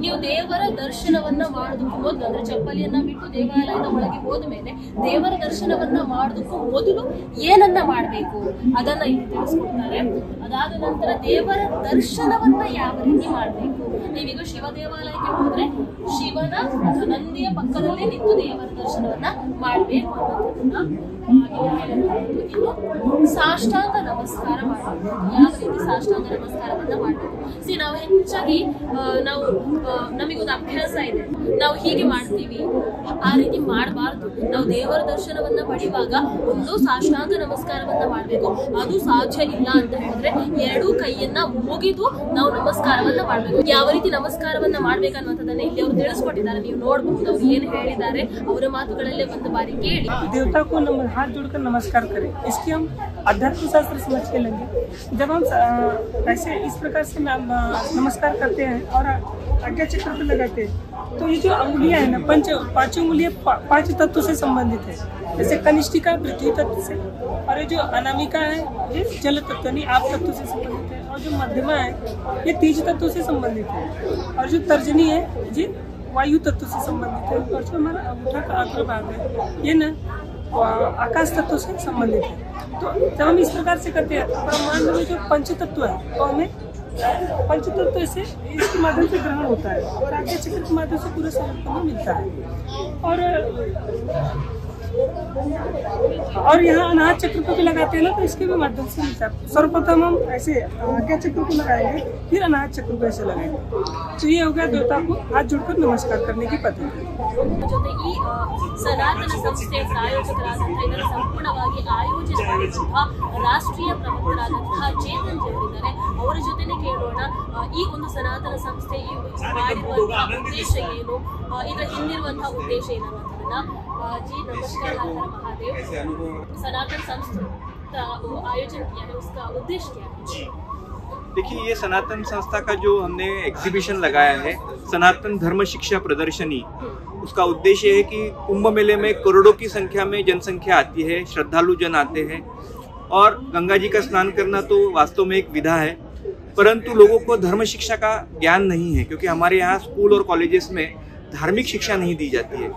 ನೀವು ದೇವರ ದರ್ಶನವನ್ನ ಮಾಡೋದಕ್ಕೂ ಮೊದಲು ಅಂದ್ರೆ ಚಪ್ಪಲಿಯನ್ನ ಬಿಟ್ಟು ದೇವಾಲಯದ ಒಳಗೆ ಹೋದ ಮೇಲೆ ದೇವರ ದರ್ಶನವನ್ನ ಮಾಡೋದಕ್ಕೂ ಮೊದಲು ಏನನ್ನ ಮಾಡಬೇಕು ಅದನ್ನ ಇಲ್ಲಿ ತಿಳಿಸ್ಕೊಡ್ತಾರೆ. ಅದಾದ ನಂತರ ದೇವರ ದರ್ಶನವನ್ನ ಯಾವ ರೀತಿ ಮಾಡಬೇಕು. ನೀವೀಗ ಶಿವ ದೇವಾಲಯಕ್ಕೆ ಹೋದ್ರೆ ಶಿವನ ನಂದಿಯ ಪಕ್ಕದಲ್ಲೇ ನಿಂತು ದೇವರ ದರ್ಶನವನ್ನ ಮಾಡಬೇಕು ಅನ್ನೋದನ್ನ ಇನ್ನು ಸಾಷ್ಟಾಂಗ ನಮಸ್ಕಾರ ಮಾಡಬೇಕು. ಯಾವ ರೀತಿ ಸಾಷ್ಟಾಂಗ ನಮಸ್ಕಾರವನ್ನ ಮಾಡಬೇಕು. ನಾವು ಹೆಚ್ಚಾಗಿ ನಮಗೊಂದು ಅಭ್ಯಾಸ ಇದೆ, ನಾವು ಹೀಗೆ ಮಾಡ್ತೀವಿ, ಆ ರೀತಿ ಮಾಡಬಾರ್ದು. ನಾವು ದೇವರ ದರ್ಶನವನ್ನ ಪಡೆಯುವಾಗ ಒಂದು ಸಾಷ್ಟಾಂಗ ನಮಸ್ಕಾರವನ್ನ ಮಾಡಬೇಕು. ಅದು ಸಾಧ್ಯ ಇಲ್ಲ ಅಂತ ಹೇಳಿದ್ರೆ 2 ಕೈಯನ್ನ ಮುಗಿದು ನಾವು ನಮಸ್ಕಾರವನ್ನ ಮಾಡಬೇಕು. ಯಾವ ರೀತಿ ನಮಸ್ಕಾರವನ್ನ ಮಾಡ್ಬೇಕನ್ನುವಂಥದ್ದನ್ನ ಇಲ್ಲಿ ಅವರು ತಿಳಿಸ್ಕೊಟ್ಟಿದ್ದಾರೆ. ನೀವು ನೋಡಬಹುದು ಅವ್ರು ಏನು ಹೇಳಿದ್ದಾರೆ, ಅವರ ಮಾತುಗಳಲ್ಲೇ ಒಂದು ಬಾರಿ ಕೇಳಿ. देवता को हाथ जोड़कर नमस्कार करें, इसकी हम अध्यात्म शास्त्र समझ के लेंगे। जब हम ऐसे इस प्रकार से नमस्कार करते हैं और आज्ञा चक्र पे लगाते हैं तो ये जो अंगुलियां है ना, 5 उंगलियां 5 तत्व से संबंधित है। जैसे कनिष्ठिका पृथ्वी तत्व से, और ये जो अनामिका है ये जल तत्व यानी आप तत्व से संबंधित है, और जो मध्यमा है ये तेज तत्व से संबंधित है, और जो तर्जनी है ये वायु तत्व से संबंधित है, और जो हमारा अंगूठा का अग्रभाग है ये ना आकाश तत्व से संबंधित है। तो जब हम इस प्रकार से करते हैं ब्रह्मांड में जो पंच तत्व है तो हमें पंच तत्व से इसके माध्यम से ग्रहण होता है, और आज्ञा चक्र के माध्यम से पूरे शरीर को मिलता है। और यहाँ अनाहत चक्र को भी लगाते हैं ना, तो इसके भी माध्यम से मिलता है। सर्वप्रथम हम ऐसे आज्ञा चक्र को लगाएंगे, फिर अनाहत चक्र को ऐसे लगाएंगे। तो ये हो गया देवता को हाथ जोड़कर नमस्कार करने की पद्धति। ಜೊತೆ ಈ ಸನಾತನ ಸಂಸ್ಥೆಯ ಪ್ರಾಯೋಜಕರಾದಂತಹ ಇದರ ಸಂಪೂರ್ಣವಾಗಿ ಆಯೋಜನೆ ಮಾಡಿದಂತಹ ರಾಷ್ಟ್ರೀಯ ಪ್ರಮುಖರಾದಂತಹ ಚೇತನ್ ಅವರಿದ್ದಾರೆ. ಅವರ ಜೊತೆನೆ ಕೇಳೋಣ ಈ ಒಂದು ಸನಾತನ ಸಂಸ್ಥೆ ಮಾಡಿರುವಂತಹ ಉದ್ದೇಶ ಏನು, ಇದರ ಹಿಂದಿರುವಂತಹ ಉದ್ದೇಶ ಏನು ಅನ್ನೋದನ್ನ. जी नमस्कार महादेव, सनातन संस्था आयोजन किया है, उसका उद्देश्य क्या है? देखिए, ये सनातन संस्था का जो हमने एग्जीबिशन लगाया है सनातन धर्म शिक्षा प्रदर्शनी, उसका उद्देश्य है कि कुंभ मेले में करोड़ों की संख्या में जनसंख्या आती है, श्रद्धालु जन आते हैं, और गंगा जी का स्नान करना तो वास्तव में एक विधा है, परंतु लोगों को धर्म शिक्षा का ज्ञान नहीं है, क्योंकि हमारे यहाँ स्कूल और कॉलेजेस में धार्मिक शिक्षा नहीं दी जाती है।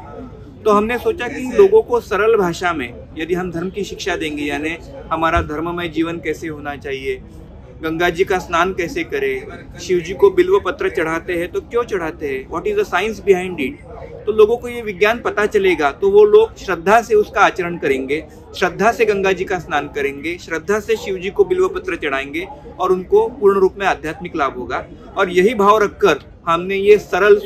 तो हमने सोचा कि लोगों को सरल भाषा में यदि हम धर्म की शिक्षा देंगे, यानी हमारा धर्ममय जीवन कैसे होना चाहिए, गंगा जी का स्नान कैसे करें, शिव जी को बिल्व पत्र चढ़ाते हैं तो क्यों चढ़ाते हैं, what is the science behind it, तो लोगों को ये विज्ञान पता चलेगा तो वो लोग श्रद्धा से उसका आचरण करेंगे, श्रद्धा से गंगा जी का स्नान करेंगे, श्रद्धा से शिव जी को बिल्व पत्र चढ़ाएंगे और उनको पूर्ण रूप में आध्यात्मिक लाभ होगा। और यही भाव रखकर हमने ये सरल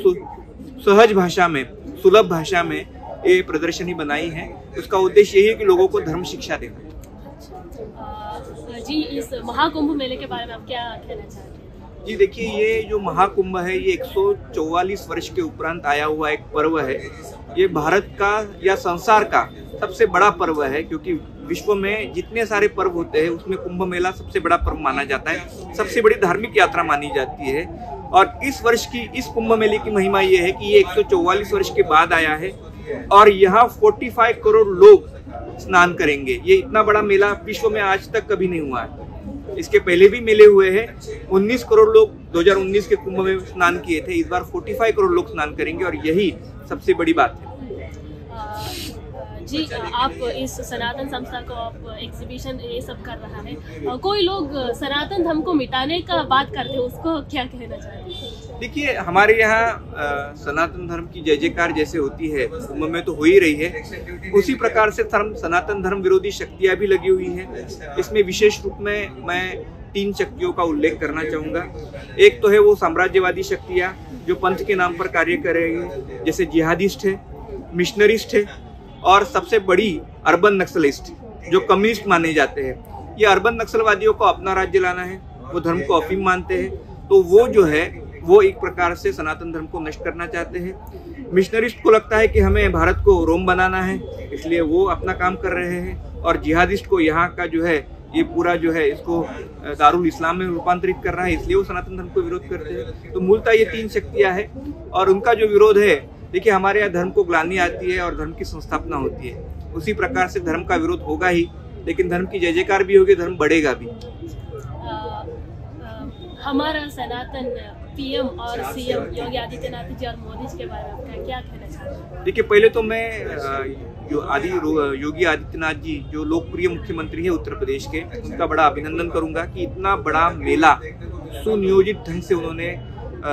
सहज भाषा में, सुलभ भाषा में ये प्रदर्शनी बनाई है। उसका उद्देश्य यही है कि लोगों को धर्म शिक्षा देना। जी, इस महाकुंभ मेले के बारे में आप क्या कहना चाहते हैं? जी देखिए, ये जो महाकुंभ है ये 144 वर्ष के उपरांत आया हुआ एक पर्व है। ये भारत का या संसार का सबसे बड़ा पर्व है, क्योंकि विश्व में जितने सारे पर्व होते हैं उसमें कुंभ मेला सबसे बड़ा पर्व माना जाता है, सबसे बड़ी धार्मिक यात्रा मानी जाती है। और इस वर्ष की इस कुंभ मेले की महिमा ये है कि ये 144 वर्ष के बाद आया है और यहाँ 45 करोड़ लोग स्नान करेंगे। ये इतना बड़ा मेला विश्व में आज तक कभी नहीं हुआ है। इसके पहले भी मेले हुए हैं, 19 करोड़ लोग 2019 के कुंभ में स्नान किए थे। इस बार 45 करोड़ लोग स्नान करेंगे और यही सबसे बड़ी बात है। जी, आप इस सनातन संस्था को आप एग्जीबिशन ये सब कर रहा है, कोई लोग सनातन धर्म को मिटाने का बात करते हैं, उसको क्या कहना चाहते हैं? देखिए, हमारे यहाँ सनातन धर्म की जय जयकार जैसे होती है, कुंभ में तो हो ही रही है, उसी प्रकार से सनातन धर्म विरोधी शक्तियाँ भी लगी हुई हैं। इसमें विशेष रूप में मैं 3 शक्तियों का उल्लेख करना चाहूँगा। एक तो है वो साम्राज्यवादी शक्तियाँ जो पंथ के नाम पर कार्य कर रही है, जैसे जिहादिस्ट है, मिशनरिस्ट है और सबसे बड़ी अर्बन नक्सलिस्ट जो कम्युनिस्ट माने जाते हैं। ये अर्बन नक्सलवादियों को अपना राज्य लाना है, वो धर्म को अफीम मानते हैं, तो वो जो है वो एक प्रकार से सनातन धर्म को नष्ट करना चाहते हैं। मिशनरिस्ट को लगता है कि हमें भारत को रोम बनाना है, इसलिए वो अपना काम कर रहे हैं। और जिहादिस्ट को यहाँ का जो है ये पूरा जो है इसको दारुल इस्लाम में रूपांतरित कर रहा है, इसलिए वो सनातन धर्म को विरोध करते हैं। तो मूलतः ये 3 शक्तियाँ हैं और उनका जो विरोध है, देखिए हमारे यहाँ धर्म को ग्लानि आती है और धर्म की संस्थापना होती है, उसी प्रकार से धर्म का विरोध होगा ही, लेकिन धर्म की जय जयकार भी होगी, धर्म बढ़ेगा भी। हमारा सनातन पीएम और सीएम योगी आदित्यनाथ जी और मोदी जी के बारे में आपका क्या कहना चाहते हैं? देखिए, पहले तो मैं योगी आदित्यनाथ जी जो लोकप्रिय मुख्यमंत्री है उत्तर प्रदेश के, उनका बड़ा अभिनंदन करूंगा कि इतना बड़ा मेला सुनियोजित ढंग से उन्होंने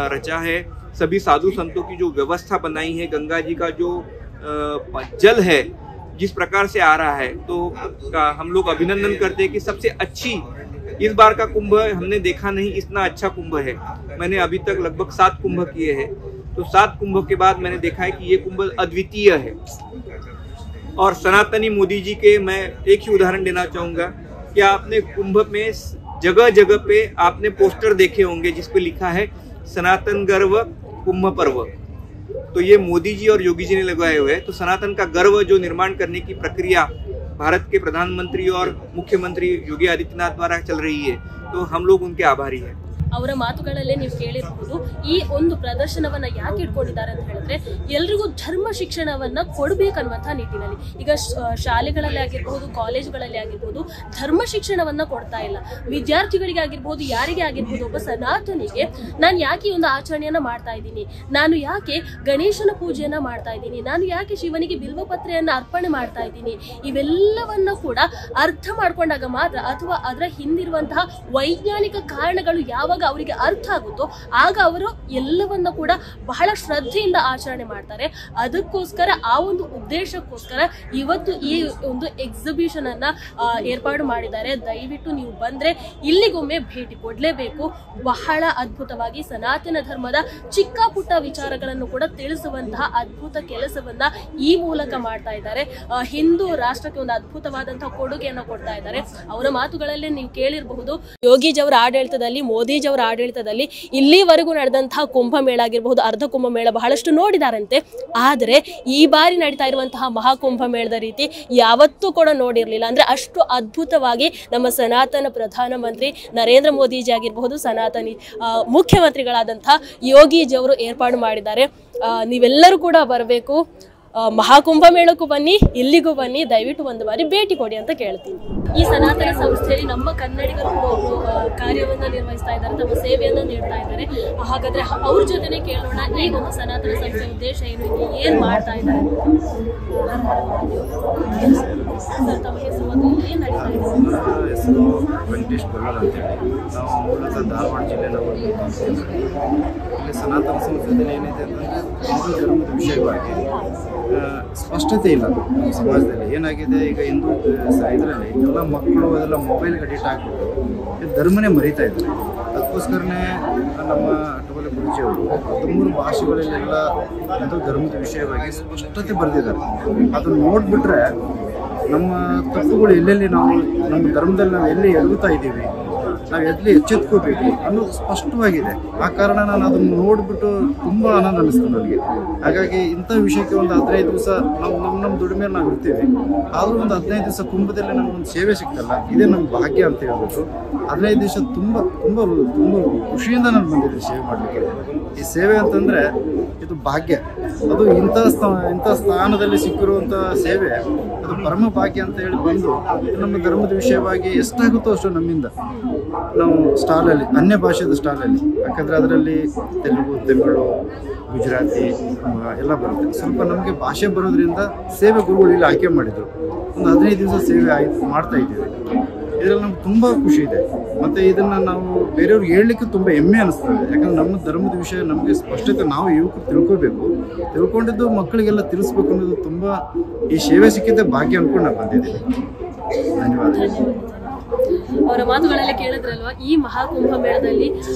रचा है। सभी साधु संतों की जो व्यवस्था बनाई है, गंगा जी का जो जल है जिस प्रकार से आ रहा है, तो हम लोग अभिनंदन करते हैं कि सबसे अच्छी इस बार का कुंभ हमने देखा नहीं, इतना अच्छा कुंभ है। मैंने अभी तक लगभग 7 कुंभ किए हैं, तो 7 कुंभ के बाद मैंने देखा है कि ये कुंभ अद्वितीय है। और सनातनी मोदी जी के मैं एक ही उदाहरण देना चाहूँगा कि आपने कुंभ में जगह जगह पे आपने पोस्टर देखे होंगे जिस पे लिखा है सनातन गर्व कुंभ पर्व, तो ये मोदी जी और योगी जी ने लगाए हुए हैं। तो सनातन का गर्व जो निर्माण करने की प्रक्रिया भारत के प्रधानमंत्री और मुख्यमंत्री योगी आदित्यनाथ द्वारा चल रही है, तो हम लोग उनके आभारी हैं। ಅವರ ಮಾತುಗಳಲ್ಲೇ ನೀವು ಕೇಳಿರಬಹುದು ಈ ಒಂದು ಪ್ರದರ್ಶನವನ್ನ ಯಾಕೆ ಇಟ್ಕೊಂಡಿದ್ದಾರೆ ಅಂತ ಹೇಳಿದ್ರೆ ಎಲ್ಲರಿಗೂ ಧರ್ಮ ಶಿಕ್ಷಣವನ್ನ ಕೊಡಬೇಕನ್ನುವಂತ ನಿಟ್ಟಿನಲ್ಲಿ ಈಗ ಶಾಲೆಗಳಲ್ಲಿ ಆಗಿರಬಹುದು ಕಾಲೇಜುಗಳಲ್ಲಿ ಆಗಿರಬಹುದು ಧರ್ಮ ಶಿಕ್ಷಣವನ್ನ ಕೊಡ್ತಾ ಇಲ್ಲ ವಿದ್ಯಾರ್ಥಿಗಳಿಗೆ ಆಗಿರಬಹುದು ಯಾರಿಗೆ ಆಗಿರಬಹುದು ಒಬ್ಬ ಸನಾತನಿಗೆ ನಾನು ಯಾಕೆ ಒಂದು ಆಚರಣೆಯನ್ನ ಮಾಡ್ತಾ ಇದ್ದೀನಿ ನಾನು ಯಾಕೆ ಗಣೇಶನ ಪೂಜೆಯನ್ನ ಮಾಡ್ತಾ ಇದ್ದೀನಿ ನಾನು ಯಾಕೆ ಶಿವನಿಗೆ ಬಿಲ್ವಪತ್ರೆಯನ್ನ ಅರ್ಪಣೆ ಮಾಡ್ತಾ ಇದ್ದೀನಿ ಇವೆಲ್ಲವನ್ನ ಕೂಡ ಅರ್ಥ ಮಾಡ್ಕೊಂಡಾಗ ಮಾತ್ರ ಅಥವಾ ಅದರ ಹಿಂದಿರುವಂತಹ ವೈಜ್ಞಾನಿಕ ಕಾರಣಗಳು ಯಾವಾಗ ಅವರಿಗೆ ಅರ್ಥ ಆಗುತ್ತೋ ಆಗ ಅವರು ಎಲ್ಲವನ್ನ ಕೂಡ ಬಹಳ ಶ್ರದ್ಧೆಯಿಂದ ಆಚರಣೆ ಮಾಡ್ತಾರೆ ಅದಕ್ಕೋಸ್ಕರ ಆ ಒಂದು ಉದ್ದೇಶಕ್ಕೋಸ್ಕರ ಇವತ್ತು ಈ ಒಂದು ಎಕ್ಸಿಬಿಷನ್ ಅನ್ನ ಏರ್ಪಾಡು ಮಾಡಿದ್ದಾರೆ ದಯವಿಟ್ಟು ನೀವು ಬಂದ್ರೆ ಇಲ್ಲಿಗೊಮ್ಮೆ ಭೇಟಿ ಕೊಡಲೇಬೇಕು ಬಹಳ ಅದ್ಭುತವಾಗಿ ಸನಾತನ ಧರ್ಮದ ಚಿಕ್ಕ ಪುಟ್ಟ ವಿಚಾರಗಳನ್ನು ಕೂಡ ತಿಳಿಸುವಂತಹ ಅದ್ಭುತ ಕೆಲಸವನ್ನ ಈ ಮೂಲಕ ಮಾಡ್ತಾ ಇದ್ದಾರೆ ಹಿಂದೂ ರಾಷ್ಟ್ರಕ್ಕೆ ಒಂದು ಅದ್ಭುತವಾದಂತಹ ಕೊಡುಗೆಯನ್ನು ಕೊಡ್ತಾ ಇದ್ದಾರೆ ಅವರ ಮಾತುಗಳಲ್ಲಿ ನೀವು ಕೇಳಿರಬಹುದು ಯೋಗಿಜಿಯವರ ಆಡಳಿತದಲ್ಲಿ ಮೋದಿಜಿಯವರ ಆಡಳಿತದಲ್ಲಿ ಇಲ್ಲಿವರೆಗೂ ನಡೆದಂತಹ ಕುಂಭಮೇಳ ಆಗಿರಬಹುದು ಅರ್ಧ ಕುಂಭಮೇಳ ಬಹಳಷ್ಟು ನೋಡಿದಾರಂತೆ ಆದರೆ ಈ ಬಾರಿ ನಡೀತಾ ಇರುವಂತಹ ಮಹಾಕುಂಭಮೇಳದ ರೀತಿ ಯಾವತ್ತೂ ಕೂಡ ನೋಡಿರಲಿಲ್ಲ ಅಂದ್ರೆ ಅಷ್ಟು ಅದ್ಭುತವಾಗಿ ನಮ್ಮ ಸನಾತನ ಪ್ರಧಾನಮಂತ್ರಿ ನರೇಂದ್ರ ಮೋದಿಜಿ ಆಗಿರಬಹುದು ಸನಾತನಿ ಮುಖ್ಯಮಂತ್ರಿಗಳಾದಂತಹ ಯೋಗಿಜಿಯವರು ಏರ್ಪಾಡು ಮಾಡಿದ್ದಾರೆ ನೀವೆಲ್ಲರೂ ಕೂಡ ಬರಬೇಕು ಮಹಾಕುಂಭ ಮೇಳಕ್ಕೂ ಬನ್ನಿ, ಇಲ್ಲಿಗೂ ಬನ್ನಿ, ದಯವಿಟ್ಟು ಒಂದು ಬಾರಿ ಭೇಟಿ ಕೊಡಿ ಅಂತ ಕೇಳ್ತೀನಿ. ಈ ಸನಾತನ ಸಂಸ್ಥೆಯಲ್ಲಿ ನಮ್ಮ ಕನ್ನಡಿಗರು ಕೂಡ ಒಬ್ಬರು ಕಾರ್ಯವನ್ನ ನಿರ್ವಹಿಸ್ತಾ ಇದ್ದಾರೆ, ತಮ್ಮ ಸೇವೆಯನ್ನ ನೀಡ್ತಾ ಇದ್ದಾರೆ. ಹಾಗಾದ್ರೆ ಅವ್ರ ಜೊತೆನೆ ಕೇಳೋಣ ಈ ಒಂದು ಸನಾತನ ಸಂಸ್ಥೆ ಉದ್ದೇಶ ಏನು, ಏನ್ ಮಾಡ್ತಾ ಇದ್ದಾರೆ. ತಮ್ಮ ಹೆಸರು ಮತ್ತು ಏನ್ ನಡೀತಾ ಇದೆ? ನನ್ನ ಹೆಸರು ವೆಂಕಟೇಶ್ ಬಳ್ಳಾರ್ ಅಂತೇಳಿ. ನಾವು ಮೂಲತಃ ಧಾರವಾಡ ಜಿಲ್ಲೆಯವರು. ಇಲ್ಲಿ ಸನಾತನ ಸಂಸ್ಥೆಯಲ್ಲಿ ಏನಿದೆ ಅಂತಂದರೆ ಹಿಂದೂ ಧರ್ಮದ ವಿಷಯವಾಗಿ ಸ್ಪಷ್ಟತೆ ಇಲ್ಲ ನಮ್ಮ ಸಮಾಜದಲ್ಲಿ. ಏನಾಗಿದೆ ಈಗ ಹಿಂದೂ ಇದರಲ್ಲಿ ಎಲ್ಲ ಮಕ್ಕಳು ಅದೆಲ್ಲ ಮೊಬೈಲ್ಗೆ ಅಡಿಕ್ಟ್ ಆಗಿಬಿಟ್ಟು ಧರ್ಮನೇ ಮರೀತಾ ಇದ್ದಾರೆ. ಅದಕ್ಕೋಸ್ಕರನೇ ನಮ್ಮ ಅಟವಲೆ ಗುರುಜಿಯವರು 13 ಭಾಷೆಗಳಲ್ಲೆಲ್ಲ ಹಿಂದೂ ಧರ್ಮದ ವಿಷಯವಾಗಿ ಸ್ಪಷ್ಟತೆ ಬರೆದಿದ್ದಾರೆ. ಅದನ್ನು ನೋಡಿಬಿಟ್ರೆ ನಮ್ಮ ತಪ್ಪುಗಳು ಎಲ್ಲೆಲ್ಲಿ ನಾವು ನಮ್ಮ ಧರ್ಮದಲ್ಲಿ ನಾವು ಎಲ್ಲಿ ಎಡಗುತ್ತಾ ಇದ್ದೀವಿ, ನಾವು ಎಲ್ಲಿ ಎಚ್ಚೆತ್ಕೋಬೇಕು ಅನ್ನೋದು ಸ್ಪಷ್ಟವಾಗಿದೆ. ಆ ಕಾರಣ ನಾನು ಅದನ್ನು ನೋಡಿಬಿಟ್ಟು ತುಂಬ ಆನಂದ ಅನ್ನಿಸ್ತು ನನಗೆ. ಹಾಗಾಗಿ ಇಂಥ ವಿಷಯಕ್ಕೆ ಒಂದು 15 ದಿವಸ ನಾವು ನಮ್ಮ ದುಡಿಮೆಯಲ್ಲಿ ನಾವು ಇರ್ತೀವಿ, ಆದರೂ ಒಂದು 15 ದಿವಸ ಕುಂಭದಲ್ಲಿ ನಮಗೊಂದು ಸೇವೆ ಸಿಗ್ತಲ್ಲ, ಇದೇ ನಮ್ಮ ಭಾಗ್ಯ ಅಂತ ಹೇಳ್ಬಿಟ್ಟು 15 ದಿವಸ ತುಂಬ ತುಂಬ ತುಂಬ ಖುಷಿಯಿಂದ ನಾನು ಬಂದಿದ್ದೆ ಸೇವೆ ಮಾಡಲಿಕ್ಕೆ. ಈ ಸೇವೆ ಅಂತಂದರೆ ಇದು ಭಾಗ್ಯ. ಅದು ಇಂಥ ಸ್ಥಾನದಲ್ಲಿ ಸಿಕ್ಕಿರುವಂಥ ಸೇವೆ ಅದು ಪರಮ ಭಾಗ್ಯ ಅಂತ ಹೇಳಿ ಬಂದು ನಮ್ಮ ಧರ್ಮದ ವಿಷಯವಾಗಿ ಎಷ್ಟಾಗುತ್ತೋ ಅಷ್ಟು ನಮ್ಮಿಂದ ನಾವು ಸ್ಟಾಲಲ್ಲಿ, ಅನ್ಯ ಭಾಷೆದ ಸ್ಟಾಲಲ್ಲಿ, ಯಾಕಂದರೆ ಅದರಲ್ಲಿ ತೆಲುಗು, ತಮಿಳು, ಗುಜರಾತಿ ಎಲ್ಲ ಬರುತ್ತೆ. ಸ್ವಲ್ಪ ನಮಗೆ ಭಾಷೆ ಬರೋದ್ರಿಂದ ಸೇವೆ ಗುರುಗಳು ಇಲ್ಲಿ ಆಯ್ಕೆ ಮಾಡಿದರು. ಒಂದು 15 ದಿವಸ ಸೇವೆ ಮಾಡ್ತಾ ಇದ್ದೀವಿ. ಇದರಲ್ಲಿ ನಮ್ಗೆ ತುಂಬ ಖುಷಿ ಇದೆ. ಮತ್ತು ಇದನ್ನು ನಾವು ಬೇರೆಯವ್ರಿಗೆ ಹೇಳಲಿಕ್ಕೆ ತುಂಬ ಹೆಮ್ಮೆ ಅನಿಸ್ತದೆ. ಯಾಕಂದರೆ ನಮ್ಮ ಧರ್ಮದ ವಿಷಯ ನಮಗೆ ಸ್ಪಷ್ಟತೆ ನಾವು ಯುವಕರು ತಿಳ್ಕೋಬೇಕು, ತಿಳ್ಕೊಂಡಿದ್ದು ಮಕ್ಕಳಿಗೆಲ್ಲ ತಿಳಿಸ್ಬೇಕು ಅನ್ನೋದು ತುಂಬ ಈ ಸೇವೆ ಸಿಕ್ಕಿದ್ದೆ ಭಾಗ್ಯ ಅಂದ್ಕೊಂಡು ನಾನು ಬಂದಿದ್ದೀನಿ. ಧನ್ಯವಾದ. ಅವರ ಮಾತುಗಳೆಲ್ಲ ಕೇಳಿದ್ರಲ್ವಾ, ಈ ಮಹಾಕುಂಭ ಮೇಳದಲ್ಲಿ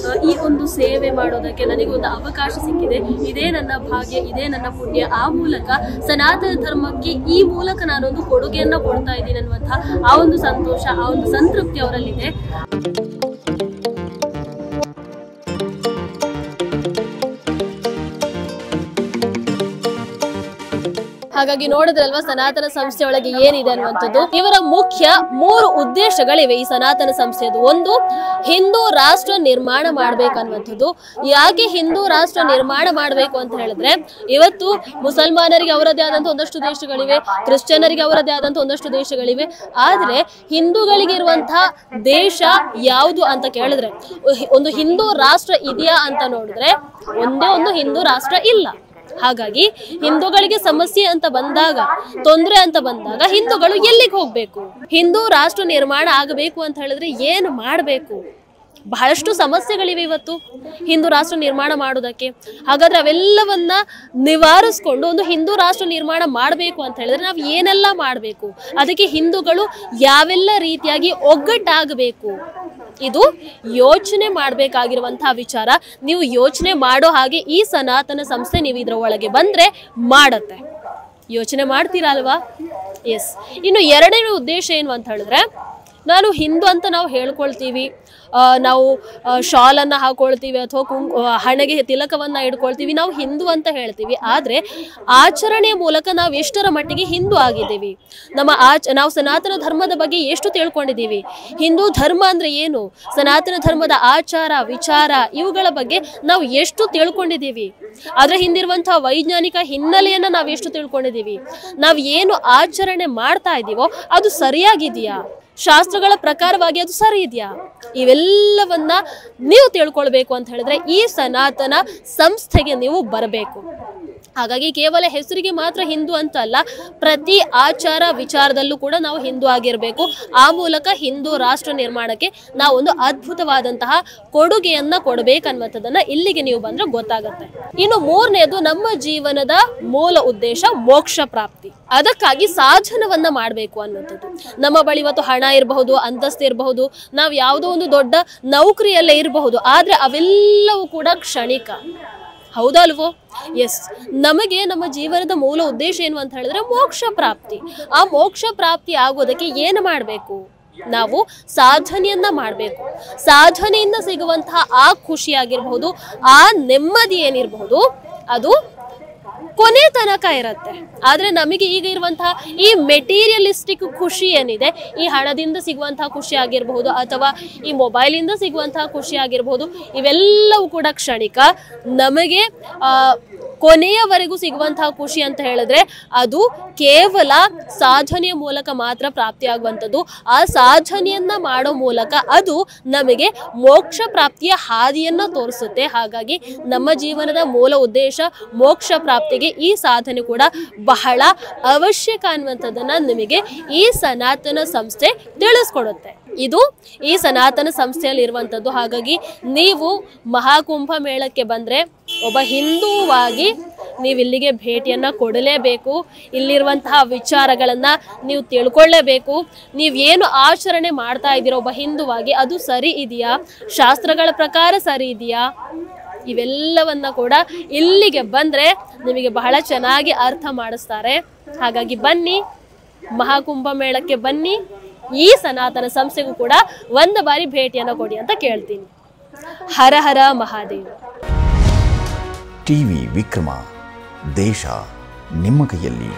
ಈ ಒಂದು ಸೇವೆ ಮಾಡೋದಕ್ಕೆ ನನಗೆ ಒಂದು ಅವಕಾಶ ಸಿಕ್ಕಿದೆ, ಇದೇ ನನ್ನ ಭಾಗ್ಯ, ಇದೇ ನನ್ನ ಪುಣ್ಯ. ಆ ಮೂಲಕ ಸನಾತನ ಧರ್ಮಕ್ಕೆ ಈ ಮೂಲಕ ನಾನೊಂದು ಕೊಡುಗೆಯನ್ನ ಕೊಡ್ತಾ ಇದ್ದೀನಿ ಅನ್ನುವಂತಹ ಆ ಒಂದು ಸಂತೋಷ, ಆ ಒಂದು ಸಂತೃಪ್ತಿ ಅವರಲ್ಲಿದೆ. ಹಾಗಾಗಿ ನೋಡಿದ್ರಲ್ವಾ ಸನಾತನ ಸಂಸ್ಥೆ ಒಳಗೆ ಏನಿದೆ ಅನ್ನುವಂಥದ್ದು. ಇವರ ಮುಖ್ಯ 3 ಉದ್ದೇಶಗಳಿವೆ ಈ ಸನಾತನ ಸಂಸ್ಥೆಯದು. ಒಂದು, ಹಿಂದೂ ರಾಷ್ಟ್ರ ನಿರ್ಮಾಣ ಮಾಡ್ಬೇಕನ್ನುವಂಥದ್ದು. ಯಾಕೆ ಹಿಂದೂ ರಾಷ್ಟ್ರ ನಿರ್ಮಾಣ ಮಾಡಬೇಕು ಅಂತ ಹೇಳಿದ್ರೆ, ಇವತ್ತು ಮುಸಲ್ಮಾನರಿಗೆ ಅವರದೇ ಆದಂತ ಒಂದಷ್ಟು ದೇಶಗಳಿವೆ, ಕ್ರಿಶ್ಚಿಯನರಿಗೆ ಅವರದೇ ಆದಂತ ಒಂದಷ್ಟು ದೇಶಗಳಿವೆ. ಆದ್ರೆ ಹಿಂದೂಗಳಿಗೆ ಇರುವಂತಹ ದೇಶ ಯಾವುದು ಅಂತ ಕೇಳಿದ್ರೆ, ಒಂದು ಹಿಂದೂ ರಾಷ್ಟ್ರ ಇದೆಯಾ ಅಂತ ನೋಡಿದ್ರೆ ಒಂದೇ ಒಂದು ಹಿಂದೂ ರಾಷ್ಟ್ರ ಇಲ್ಲ. ಹಾಗಾಗಿ ಹಿಂದೂಗಳಿಗೆ ಸಮಸ್ಯೆ ಅಂತ ಬಂದಾಗ, ತೊಂದರೆ ಅಂತ ಬಂದಾಗ ಹಿಂದೂಗಳು ಎಲ್ಲಿಗೆ ಹೋಗ್ಬೇಕು? ಹಿಂದೂ ರಾಷ್ಟ್ರ ನಿರ್ಮಾಣ ಆಗಬೇಕು ಅಂತ ಹೇಳಿದ್ರೆ ಏನು ಮಾಡಬೇಕು? ಬಹಳಷ್ಟು ಸಮಸ್ಯೆಗಳಿವೆ ಇವತ್ತು ಹಿಂದೂ ರಾಷ್ಟ್ರ ನಿರ್ಮಾಣ ಮಾಡೋದಕ್ಕೆ. ಹಾಗಾದ್ರೆ ಅವೆಲ್ಲವನ್ನ ನಿವಾರಿಸ್ಕೊಂಡು ಒಂದು ಹಿಂದೂ ರಾಷ್ಟ್ರ ನಿರ್ಮಾಣ ಮಾಡಬೇಕು ಅಂತ ಹೇಳಿದ್ರೆ ನಾವು ಏನೆಲ್ಲ ಮಾಡಬೇಕು, ಅದಕ್ಕೆ ಹಿಂದೂಗಳು ಯಾವೆಲ್ಲ ರೀತಿಯಾಗಿ ಒಗ್ಗಟ್ಟಾಗಬೇಕು, ಇದು ಯೋಚನೆ ಮಾಡಬೇಕಾಗಿರುವಂತಹ ವಿಚಾರ. ನೀವು ಯೋಚನೆ ಮಾಡೋ ಹಾಗೆ ಈ ಸನಾತನ ಸಂಸ್ಥೆ ನೀವು ಇದರ ಒಳಗೆ ಬಂದ್ರೆ ಮಾಡತ್ತೆ. ಯೋಚನೆ ಮಾಡ್ತೀರಾ ಅಲ್ವಾ? ಎಸ್. ಇನ್ನು ಎರಡನೇ ಉದ್ದೇಶ ಏನು ಅಂತ ಹೇಳಿದ್ರೆ, ನಾನು ಹಿಂದೂ ಅಂತ ನಾವು ಹೇಳ್ಕೊಳ್ತೀವಿ, ನಾವು ಶಾಲನ್ನು ಹಾಕೊಳ್ತೀವಿ ಅಥವಾ ಹಣೆಗೆ ತಿಲಕವನ್ನ ಇಡ್ಕೊಳ್ತೀವಿ, ನಾವು ಹಿಂದೂ ಅಂತ ಹೇಳ್ತೀವಿ. ಆದರೆ ಆಚರಣೆಯ ಮೂಲಕ ನಾವು ಎಷ್ಟರ ಮಟ್ಟಿಗೆ ಹಿಂದೂ ಆಗಿದ್ದೀವಿ, ನಾವು ಸನಾತನ ಧರ್ಮದ ಬಗ್ಗೆ ಎಷ್ಟು ತಿಳ್ಕೊಂಡಿದ್ದೀವಿ, ಹಿಂದೂ ಧರ್ಮ ಅಂದ್ರೆ ಏನು, ಸನಾತನ ಧರ್ಮದ ಆಚಾರ ವಿಚಾರ ಇವುಗಳ ಬಗ್ಗೆ ನಾವು ಎಷ್ಟು ತಿಳ್ಕೊಂಡಿದ್ದೀವಿ, ಅದರ ಹಿಂದಿರುವಂತಹ ವೈಜ್ಞಾನಿಕ ಹಿನ್ನೆಲೆಯನ್ನ ನಾವು ಎಷ್ಟು ತಿಳ್ಕೊಂಡಿದ್ದೀವಿ, ನಾವು ಏನು ಆಚರಣೆ ಮಾಡ್ತಾ ಇದ್ದೀವೋ ಅದು ಸರಿಯಾಗಿದೆಯಾ, ಶಾಸ್ತ್ರಗಳ ಪ್ರಕಾರವಾಗಿ ಅದು ಸರಿ ಇದೆಯಾ, ಇವೆಲ್ಲವನ್ನ ನೀವು ತಿಳ್ಕೊಳ್ಬೇಕು ಅಂತ ಹೇಳಿದ್ರೆ ಈ ಸನಾತನ ಸಂಸ್ಥೆಗೆ ನೀವು ಬರಬೇಕು. ಹಾಗಾಗಿ ಕೇವಲ ಹೆಸರಿಗೆ ಮಾತ್ರ ಹಿಂದೂ ಅಂತ ಅಲ್ಲ, ಪ್ರತಿ ಆಚಾರ ವಿಚಾರದಲ್ಲೂ ಕೂಡ ನಾವು ಹಿಂದೂ ಆಗಿರಬೇಕು. ಆ ಮೂಲಕ ಹಿಂದೂ ರಾಷ್ಟ್ರ ನಿರ್ಮಾಣಕ್ಕೆ ನಾವು ಒಂದು ಅದ್ಭುತವಾದಂತಹ ಕೊಡುಗೆಯನ್ನ ಕೊಡಬೇಕನ್ನುವಂಥದ್ದನ್ನ ಇಲ್ಲಿಗೆ ನೀವು ಬಂದ್ರೆ ಗೊತ್ತಾಗತ್ತೆ. ಇನ್ನು ಮೂರನೇದು, ನಮ್ಮ ಜೀವನದ ಮೂಲ ಉದ್ದೇಶ ಮೋಕ್ಷ ಪ್ರಾಪ್ತಿ. ಅದಕ್ಕಾಗಿ ಸಾಧನವನ್ನ ಮಾಡಬೇಕು ಅನ್ನುವಂಥದ್ದು. ನಮ್ಮ ಬಳಿ ಇವತ್ತು ಹಣ ಇರಬಹುದು, ಅಂತಸ್ತು ಇರಬಹುದು, ನಾವು ಯಾವುದೋ ಒಂದು ದೊಡ್ಡ ನೌಕರಿಯಲ್ಲೇ ಇರಬಹುದು, ಆದ್ರೆ ಅವೆಲ್ಲವೂ ಕೂಡ ಕ್ಷಣಿಕ. ಹೌದಲ್ವೋ? ಎಸ್. ನಮಗೆ ನಮ್ಮ ಜೀವನದ ಮೂಲ ಉದ್ದೇಶ ಏನು ಅಂತ ಹೇಳಿದ್ರೆ ಮೋಕ್ಷ ಪ್ರಾಪ್ತಿ. ಆ ಮೋಕ್ಷ ಪ್ರಾಪ್ತಿ ಆಗೋದಕ್ಕೆ ಏನು ಮಾಡಬೇಕು? ನಾವು ಸಾಧನೆಯನ್ನ ಮಾಡಬೇಕು. ಸಾಧನೆಯಿಂದ ಸಿಗುವಂತಹ ಆ ಖುಷಿ ಆಗಿರಬಹುದು, ಆ ನೆಮ್ಮದಿ ಏನಿರಬಹುದು, ಅದು ಕೊನೆ ತನಕ ಇರುತ್ತೆ. ಆದ್ರೆ ನಮಗೆ ಈಗ ಇರುವಂತಹ ಈ ಮೆಟೀರಿಯಲಿಸ್ಟಿಕ್ ಖುಷಿ ಏನಿದೆ, ಈ ಹಣದಿಂದ ಸಿಗುವಂತಹ ಖುಷಿ ಆಗಿರಬಹುದು ಅಥವಾ ಈ ಮೊಬೈಲಿಂದ ಸಿಗುವಂತಹ ಖುಷಿ ಆಗಿರಬಹುದು, ಇವೆಲ್ಲವೂ ಕೂಡ ಕ್ಷಣಿಕ. ನಮಗೆ ಕೊನೆಯವರೆಗೂ ಸಿಗುವಂತಹ ಖುಷಿ ಅಂತ ಹೇಳಿದ್ರೆ ಅದು ಕೇವಲ ಸಾಧನೆಯ ಮೂಲಕ ಮಾತ್ರ ಪ್ರಾಪ್ತಿಯಾಗುವಂಥದ್ದು. ಆ ಸಾಧನೆಯನ್ನ ಮಾಡೋ ಮೂಲಕ ಅದು ನಮಗೆ ಮೋಕ್ಷ ಪ್ರಾಪ್ತಿಯ ಹಾದಿಯನ್ನ ತೋರಿಸುತ್ತೆ. ಹಾಗಾಗಿ ನಮ್ಮ ಜೀವನದ ಮೂಲ ಉದ್ದೇಶ ಮೋಕ್ಷ ಪ್ರಾಪ್ತಿಗೆ ಈ ಸಾಧನೆ ಕೂಡ ಬಹಳ ಅವಶ್ಯಕ ಅನ್ನುವಂಥದ್ದನ್ನ ನಿಮಗೆ ಈ ಸನಾತನ ಸಂಸ್ಥೆ ತಿಳಿಸ್ಕೊಡುತ್ತೆ. ಇದು ಈ ಸನಾತನ ಸಂಸ್ಥೆಯಲ್ಲಿ ಇರುವಂಥದ್ದು. ಹಾಗಾಗಿ ನೀವು ಮಹಾಕುಂಭ ಮೇಳಕ್ಕೆ ಬಂದರೆ ಒಬ್ಬ ಹಿಂದೂವಾಗಿ ನೀವು ಇಲ್ಲಿಗೆ ಭೇಟಿಯನ್ನ ಕೊಡಲೇಬೇಕು. ಇಲ್ಲಿರುವಂತಹ ವಿಚಾರಗಳನ್ನು ನೀವು ತಿಳ್ಕೊಳ್ಳೇಬೇಕು. ನೀವೇನು ಆಚರಣೆ ಮಾಡ್ತಾ ಇದ್ದೀರೋ ಒಬ್ಬ ಹಿಂದೂವಾಗಿ ಅದು ಸರಿ ಇದೆಯಾ, ಶಾಸ್ತ್ರಗಳ ಪ್ರಕಾರ ಸರಿ ಇದೆಯಾ, ಇವೆಲ್ಲವನ್ನ ಕೂಡ ಇಲ್ಲಿಗೆ ಬಂದರೆ ನಿಮಗೆ ಬಹಳ ಚೆನ್ನಾಗಿ ಅರ್ಥ ಮಾಡಿಸ್ತಾರೆ. ಹಾಗಾಗಿ ಬನ್ನಿ, ಮಹಾಕುಂಭ ಮೇಳಕ್ಕೆ ಬನ್ನಿ, ಈ ಸನಾತನ ಸಂಸ್ಥೆಗೂ ಕೂಡ ಒಂದು ಬಾರಿ ಭೇಟಿಯನ್ನು ಕೊಡಿ ಅಂತ ಕೇಳ್ತೀನಿ. ಹರ ಹರ ಮಹಾದೇವ. ಟಿವಿ ವಿಕ್ರಮ, ದೇಶ ನಿಮ್ಮ ಕೈಯಲ್ಲಿ.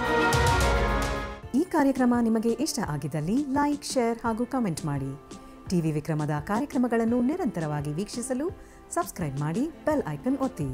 ಈ ಕಾರ್ಯಕ್ರಮ ನಿಮಗೆ ಇಷ್ಟ ಆಗಿದ್ದಲ್ಲಿ ಲೈಕ್, ಶೇರ್ ಹಾಗೂ ಕಮೆಂಟ್ ಮಾಡಿ. ಟಿವಿ ವಿಕ್ರಮದ ಕಾರ್ಯಕ್ರಮಗಳನ್ನು ನಿರಂತರವಾಗಿ ವೀಕ್ಷಿಸಲು ಸಬ್ಸ್ಕ್ರೈಬ್ ಮಾಡಿ, ಬೆಲ್ ಐಕನ್ ಒತ್ತಿ.